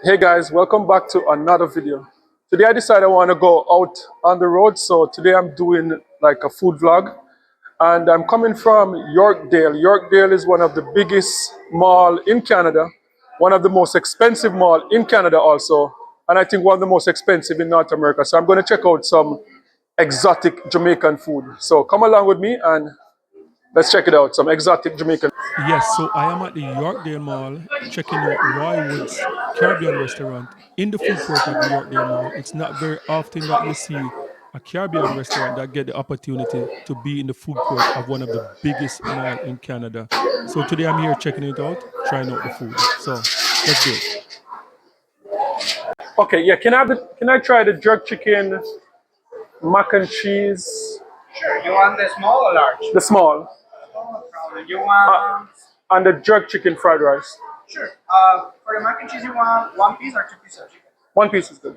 Hey guys, welcome back to another video. Today I decided I want to go out on the road, so today I'm doing like a food vlog, and I'm coming from Yorkdale. Yorkdale is one of the biggest mall in Canada, one of the most expensive mall in Canada also, and I think one of the most expensive in North America. So I'm going to check out some exotic Jamaican food. So come along with me and let's check it out, some exotic Jamaican. Yes, so I am at the Yorkdale Mall checking out Roywoods Caribbean restaurant in the food court of the Yorkdale Mall. It's not very often that you see a Caribbean restaurant that get the opportunity to be in the food court of one of the biggest mall in Canada. So today I'm here checking it out, trying out the food. So let's do it. Okay, yeah, can I try the jerk chicken, mac and cheese, Sure. You want the small or large? the small, No problem. You want? and the jerk chicken fried rice? Sure. For the mac and cheese, you want one piece or two pieces of chicken? One piece is good.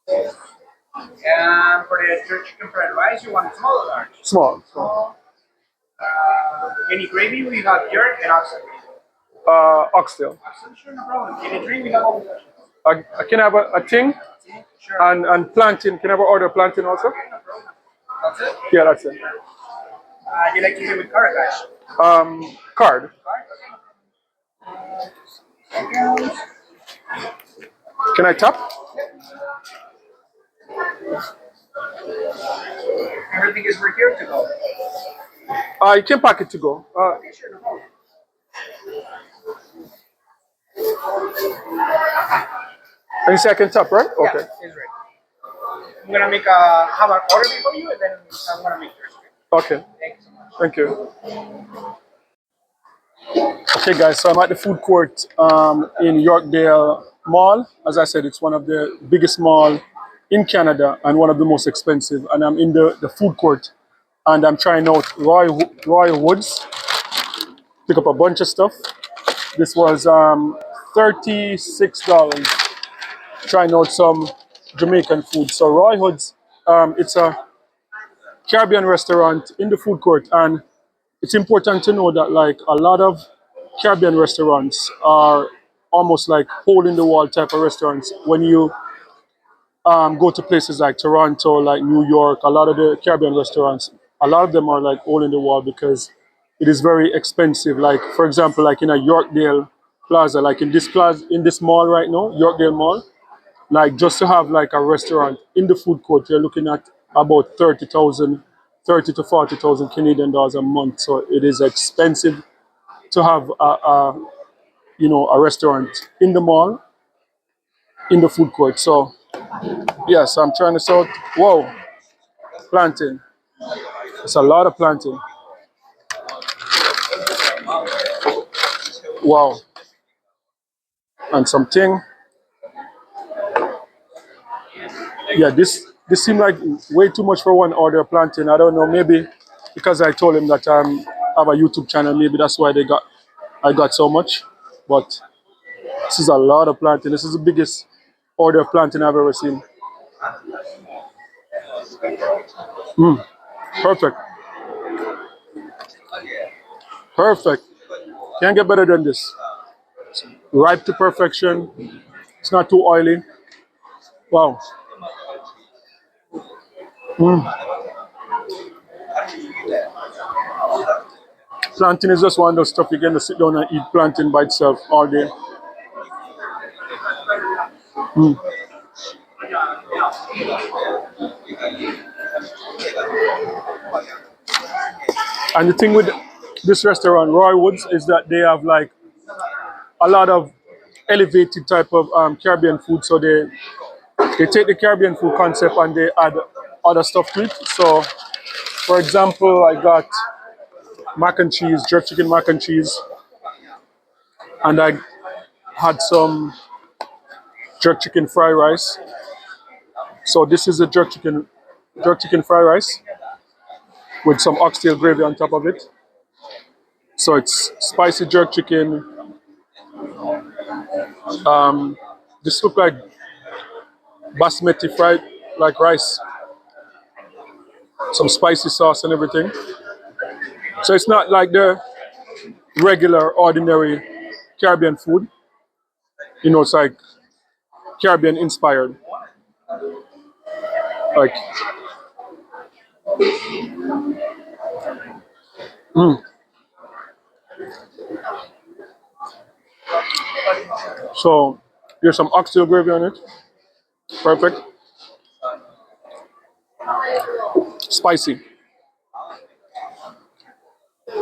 And for the jerk chicken fried rice, you want small or large? Small. Small. Any gravy? We have jerk and oxtail. Oxtail. Oxtail, sure, no problem. Any drink? We have all the I can have a thing, Sure. and plantain. Can I have an order of plantain also? Okay, no problem. That's it. Yeah, that's it. You like to pay with card, guys? Card. Seconds. Can I tap? Everything is right here to go. You can pack it to go. Okay, sure, no problem. And you say I can tap, right? Yeah, Okay. it's right. I'm gonna have an order for you, and then I'm gonna make yours. Okay. Thank you so much. Thank you. Okay, guys, so I'm at the food court in Yorkdale Mall. As I said, it's one of the biggest mall in Canada and one of the most expensive. And I'm in the food court and I'm trying out Roywoods. Pick up a bunch of stuff. This was $36. Trying out some Jamaican food. So Roywoods, it's a Caribbean restaurant in the food court, and it's important to know that like a lot of Caribbean restaurants are almost like hole in the wall type of restaurants. When you go to places like Toronto, like New York, a lot of the Caribbean restaurants, a lot of them are like hole in the wall because it is very expensive. Like for example, like in a Yorkdale Plaza, like in this mall right now, Yorkdale Mall, like just to have like a restaurant in the food court, you're looking at about 30 to 40,000 Canadian dollars a month. So it is expensive to have a restaurant in the mall, in the food court. So yes, I'm trying to sort. Whoa, plantain. It's a lot of plantain. Wow, and something. Yeah, this seemed like way too much for one order of plantain. I don't know, maybe because I told him that I have a YouTube channel, maybe that's why I got so much. But this is a lot of plantain. This is the biggest order of plantain I've ever seen. Perfect. Perfect. Can't get better than this. Ripe to perfection. It's not too oily. Wow. Plantain is just one of those stuff you're going to sit down and eat plantain by itself all day. And the thing with this restaurant, Roywoods, is that they have like a lot of elevated type of Caribbean food. So they take the Caribbean food concept and they add other stuff to it. So, for example, I got mac and cheese, jerk chicken mac and cheese, and I had some jerk chicken fried rice. So this is a jerk chicken fried rice with some oxtail gravy on top of it. So it's spicy jerk chicken. This look like basmati fried like rice, some spicy sauce and everything. So it's not like regular, ordinary Caribbean food. You know, it's like Caribbean inspired. Like, mm. So here's some oxtail gravy on it. Perfect. Spicy.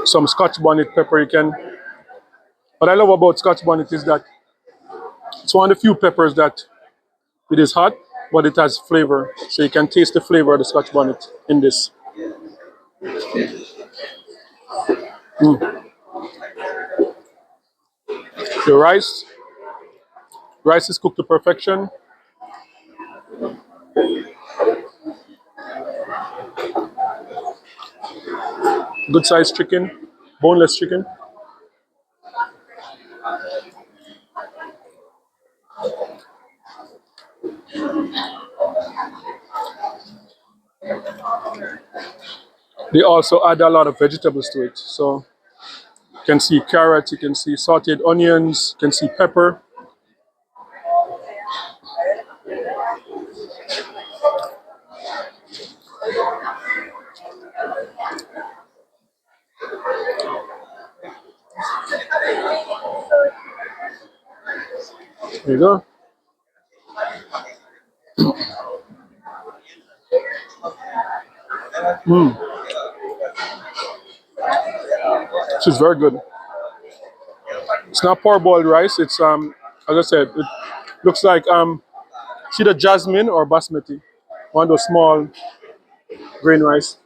Some Scotch bonnet pepper you can. What I love about Scotch bonnet is that it's one of the few peppers that it is hot, but it has flavor. So you can taste the flavor of the Scotch bonnet in this. Mm. The rice is cooked to perfection. Good sized chicken, boneless chicken. They also add a lot of vegetables to it. So you can see carrots, you can see sauteed onions, you can see pepper. There you go. Mm. This is very good. It's not parboiled rice. It's as I said, it looks like it's either jasmine or basmati. One of those small grain rice.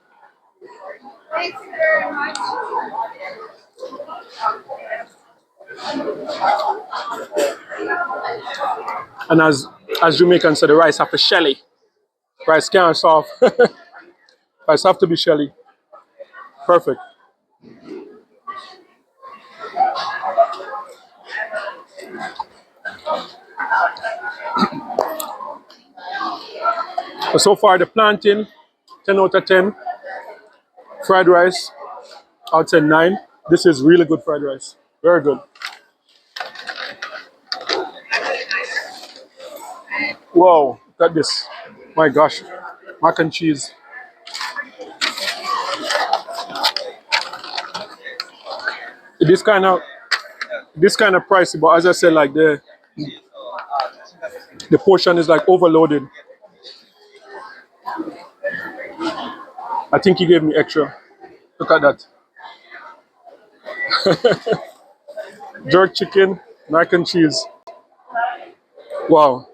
And as Jamaican said, the rice have to shelly. Rice can't soft. Rice have to be shelly. Perfect. So far the plantain, 10 out of 10. Fried rice, I'd say 9. This is really good fried rice. Very good. Whoa, look at this. My gosh. Mac and cheese. This kind of pricey, but as I said, like the portion is like overloaded. I think he gave me extra. Look at that. Jerk chicken, mac and cheese. Wow.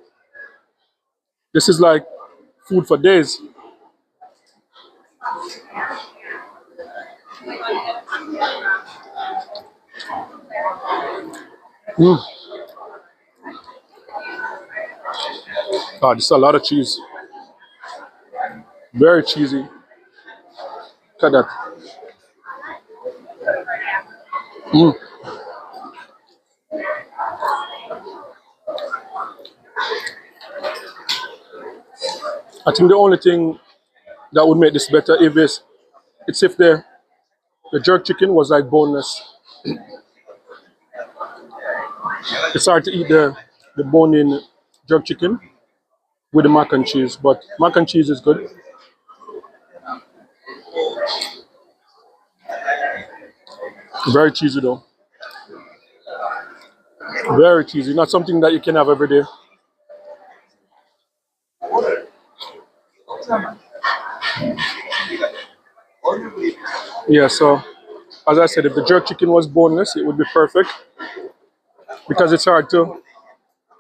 This is like food for days. Mm. Oh, this is a lot of cheese. Very cheesy. Look at that. Mm. I think the only thing that would make this better it's if the jerk chicken was like boneless. It's hard to eat the bone in jerk chicken with the mac and cheese, but mac and cheese is good. Very cheesy though. Very cheesy. Not something that you can have every day. Yeah, so as I said, if the jerk chicken was boneless, it would be perfect because it's hard to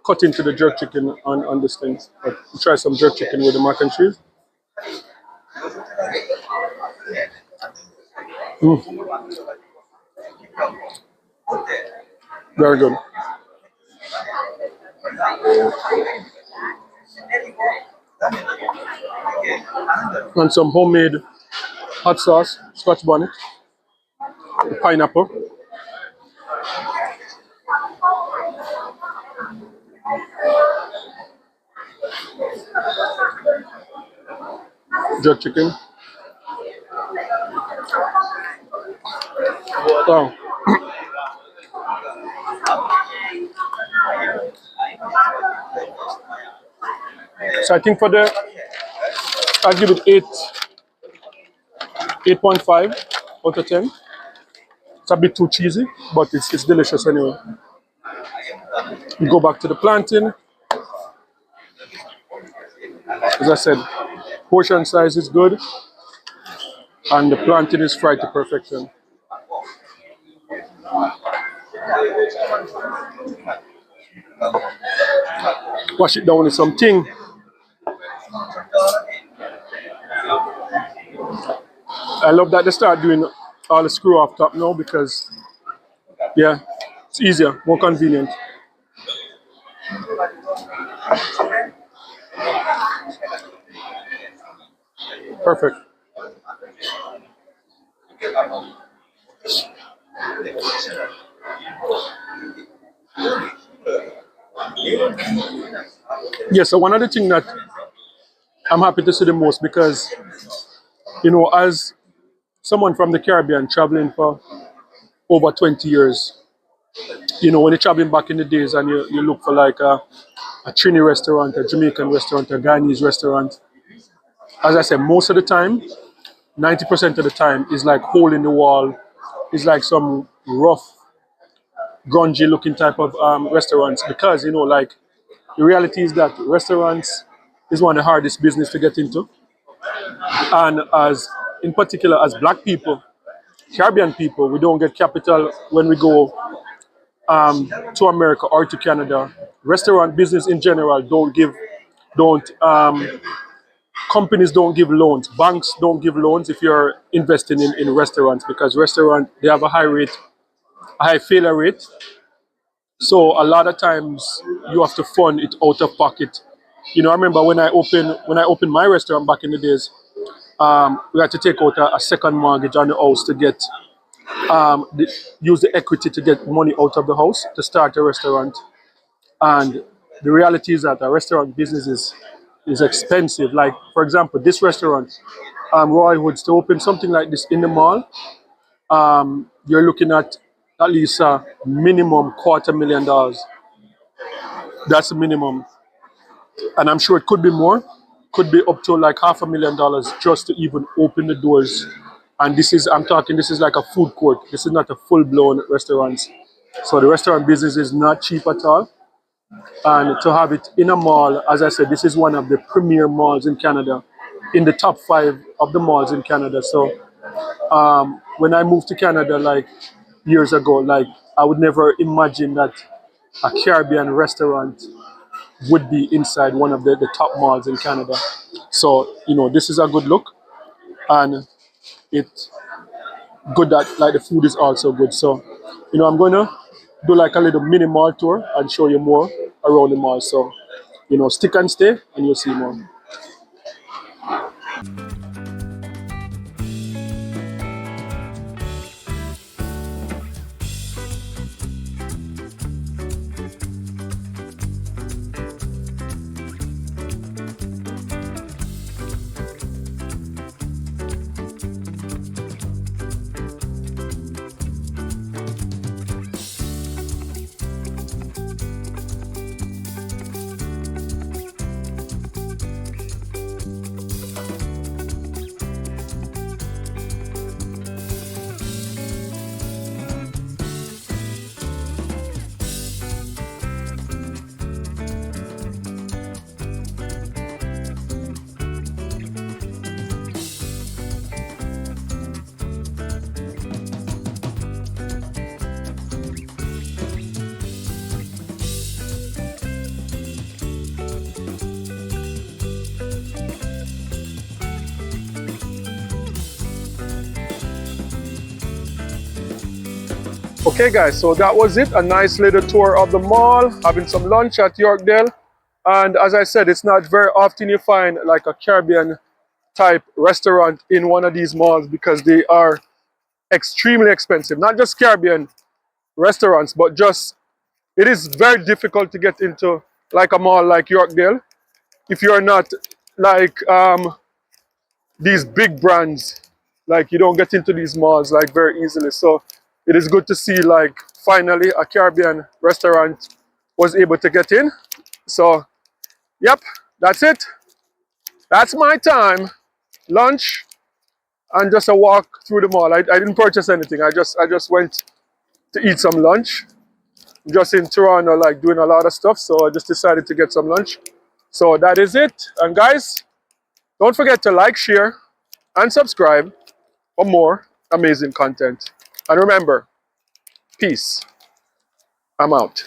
cut into the jerk chicken on this thing. But try some jerk chicken with the mac and cheese. Mm, very good. And some homemade hot sauce, Scotch bonnet, pineapple. Jerk chicken. Wow. So I think for the, I'll give it 8.5 out of 10. It's a bit too cheesy, but it's delicious anyway. We go back to the plantain. As I said, portion size is good, and the plantain is fried to perfection. Wash it down with something. I love that they start doing all the screw off top now because, yeah, it's easier, more convenient. Perfect. Yeah, so one of the things that I'm happy to see the most because, you know, as someone from the Caribbean traveling for over 20 years, you know, when you're traveling back in the days and you look for like a Trini restaurant, a Jamaican restaurant, a Guyanese restaurant, as I said, most of the time, 90% of the time is like hole in the wall, is like some rough, grungy looking type of restaurants because, you know, like the reality is that restaurants is one of the hardest business to get into. And as, in particular, as black people, Caribbean people, we don't get capital when we go to America or to Canada. Restaurant business in general companies don't give loans. Banks don't give loans if you're investing in restaurants because restaurant, they have a high failure rate. So a lot of times you have to fund it out of pocket. You know, I remember when I opened my restaurant back in the days, we had to take out a second mortgage on the house to get use the equity to get money out of the house to start a restaurant. And the reality is that a restaurant business is expensive. Like for example, this restaurant, Roywoods, to open something like this in the mall, you're looking at least a minimum $250,000. That's the minimum, and I'm sure it could be more, could be up to like $500,000 just to even open the doors. And this is, this is like a food court. This is not a full-blown restaurant. So the restaurant business is not cheap at all. And to have it in a mall, as I said, this is one of the premier malls in Canada, in the top 5 of the malls in Canada. So when I moved to Canada like years ago, like I would never imagine that a Caribbean restaurant would be inside one of the top malls in Canada. So, you know, this is a good look, and it's good that like the food is also good. So, you know, I'm gonna do like a little mini mall tour and show you more around the mall. So, you know, stick and stay and you'll see more. Okay guys, so that was it. A nice little tour of the mall, having some lunch at Yorkdale. And as I said, it's not very often you find like a Caribbean type restaurant in one of these malls because they are extremely expensive. Not just Caribbean restaurants, but just, it is very difficult to get into like a mall like Yorkdale if you're not like these big brands. Like you don't get into these malls like very easily. So it is good to see like finally a Caribbean restaurant was able to get in. So yep, that's it. That's my time. Lunch and just a walk through the mall. I didn't purchase anything. I just went to eat some lunch. Just in Toronto, like doing a lot of stuff, so I just decided to get some lunch. So that is it. And guys, don't forget to like, share, and subscribe for more amazing content. And remember, peace. I'm out.